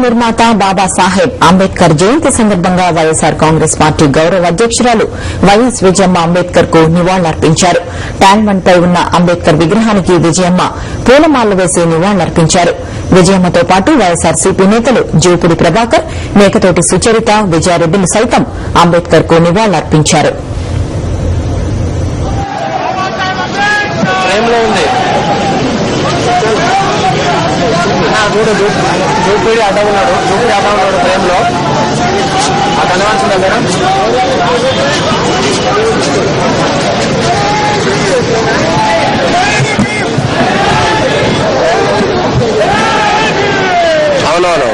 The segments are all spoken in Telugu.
నిర్మాత బాబాసాహెబ్ అంబేద్కర్ జయంతి సందర్భంగా వైఎస్సార్ కాంగ్రెస్ పార్టీ గౌరవ అధ్యకురాలు వైఎస్ విజయమ్మ అంబేద్కర్ కు నివాళులర్పించారు. ట్యాంక్ బండ్ పై ఉన్న అంబేద్కర్ విగ్రహానికి విజయమ్మ పూలమాలలు వేసి నివాళులర్పించారు. విజయమ్మతో పాటు వైఎస్సార్సీపీ నేతలు జీవుపుడి ప్రభాకర్, మేకతోటి సుచరిత, విజయారెడ్డిలు సైతం అంబేద్కర్ కు నివాళులర్పించారు. జూపీడి అడ్డ ఉన్నాడు ప్రేమలో ఆ కనవాల్సిన దగ్గర అవునవును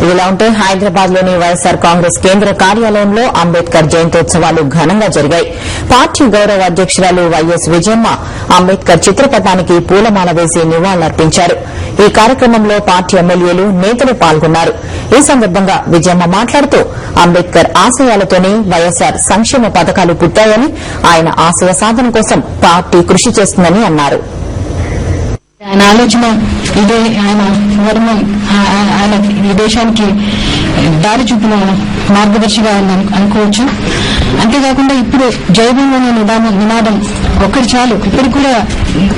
ఇదిలా ఉంటే హైదరాబాద్ లోని వైఎస్సార్ కాంగ్రెస్ కేంద్ర కార్యాలయంలో అంబేద్కర్ జయంతోత్సవాలు ఘనంగా జరిగాయి. పార్టీ గౌరవ అధ్యకురాలు వైఎస్ విజయమ్మ అంబేద్కర్ చిత్రపటానికి పూలమాల వేసి నివాళులర్పించారు. ఈ కార్యక్రమంలో పార్టీ ఎమ్మెల్యేలు, నేతలు పాల్గొన్నారు. ఈ సందర్భంగా విజయమ్మ మాట్లాడుతూ అంబేద్కర్ ఆశయాలతోనే వైఎస్సార్ సంక్షేమ పథకాలు పుట్టాయని, ఆయన ఆశయ సాధన కోసం పార్టీ కృషి చేస్తుందని అన్నారు. ఆయన ఆలోచన ఇదే, ఆయన వర్మం ఆయన ఈ దేశానికి దారి చూపిన మార్గదర్శిగా అనుకోవచ్చు. అంతేకాకుండా ఇప్పుడు జైభీం నినాదం ఒక్కటి చాలు. ఇప్పుడు కూడా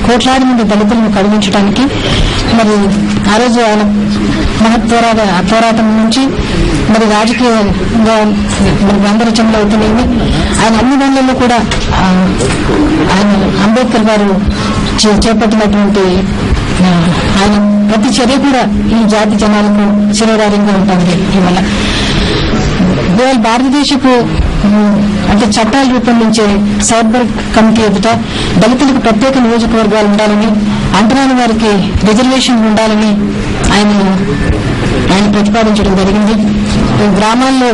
కోట్లాది మంది దళితులను కదిలించడానికి మరి ఆ రోజు ఆయన మహత్ పోరాటం నుంచి మరి రాజకీయంగా మరి అందరచనలు అవుతున్నాయి. ఆయన అన్ని దానిలో కూడా ఆయన అంబేద్కర్ గారు చేపట్టినటువంటి ఆయన ప్రతి చర్య కూడా ఈ జాతి జనాలకు చిరదారంగా ఉంటుంది. ఇవాళ భారతదేశపు అంటే చట్టాలు రూపొందించే సైబర్గ్ కమిటీ ఎదుట దళితులకు ప్రత్యేక నియోజకవర్గాలు ఉండాలని, అంటరాని వారికి రిజర్వేషన్లు ఉండాలని ఆయన ప్రతిపాదించడం జరిగింది. గ్రామాల్లో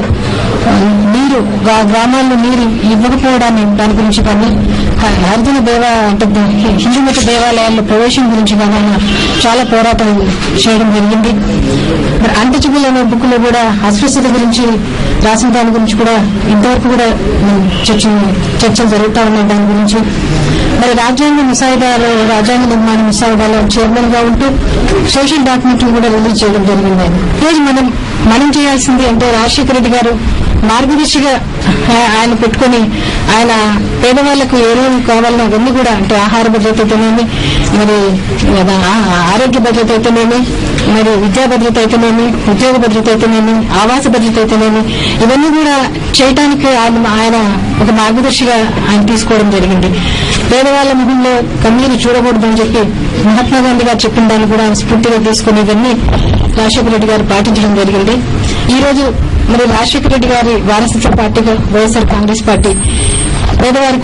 నీరు ఇవ్వకపోవడాన్ని దాని గురించి కానీ, హరిజన అంటే హిందూ మత దేవాలయాల్లో ప్రవేశం గురించి కానీ ఆయన చాలా పోరాటం చేయడం జరిగింది. మరి అన్టచబుల్ అనే బుక్ లో కూడా అస్పృశ్యత గురించి రాసిన దాని గురించి కూడా ఇంతవరకు కూడా చర్చలు జరుగుతూ ఉన్నాయి. దాని గురించి మరి రాజ్యాంగ నిర్మాణ ముసాయిదాలో చైర్మన్ గా ఉంటూ సోషల్ డాక్యుమెంట్లు కూడా రిలీజ్ చేయడం జరిగింది. ఈరోజు మనం చేయాల్సింది అంటే రాజశేఖర రెడ్డి గారు మార్గదర్శిగా ఆయన పెట్టుకుని ఆయన పేదవాళ్లకు ఏమేమి కావాలన్నా అవన్నీ కూడా అంటే ఆహార భద్రత అయితేనేమి, మరి ఆరోగ్య భద్రత అయితేనేమి, మరి విద్యా భద్రత అయితేనేమి, ఉద్యోగ భద్రత అయితేనేమి, ఆవాస భద్రత అయితేనేమి, ఇవన్నీ కూడా చేయడానికి ఆయన ఒక మార్గదర్శిగా ఆయన తీసుకోవడం జరిగింది. పేదవాళ్ల ముఖంలో కన్నీరు చూడకూడదని చెప్పి మహాత్మా గాంధీ గారు చెప్పిన దాన్ని కూడా స్ఫూర్తిగా తీసుకుని ఇవన్నీ రాజశేఖర రెడ్డి గారు పాటించడం జరిగింది. ఈ రోజు మరి రాజశేఖర రెడ్డి గారి వారసత్వ పార్టీగా వైఎస్సార్ కాంగ్రెస్ పార్టీ పేదవారి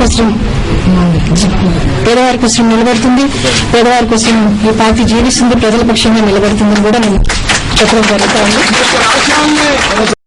కోసం నిలబడుతుంది. పేదవారి కోసం ఈ పార్టీ జీవిస్తుంది, ప్రజల పక్షంగా నిలబడుతుందని కూడా నేను చెప్పడం జరుగుతూ ఉంది.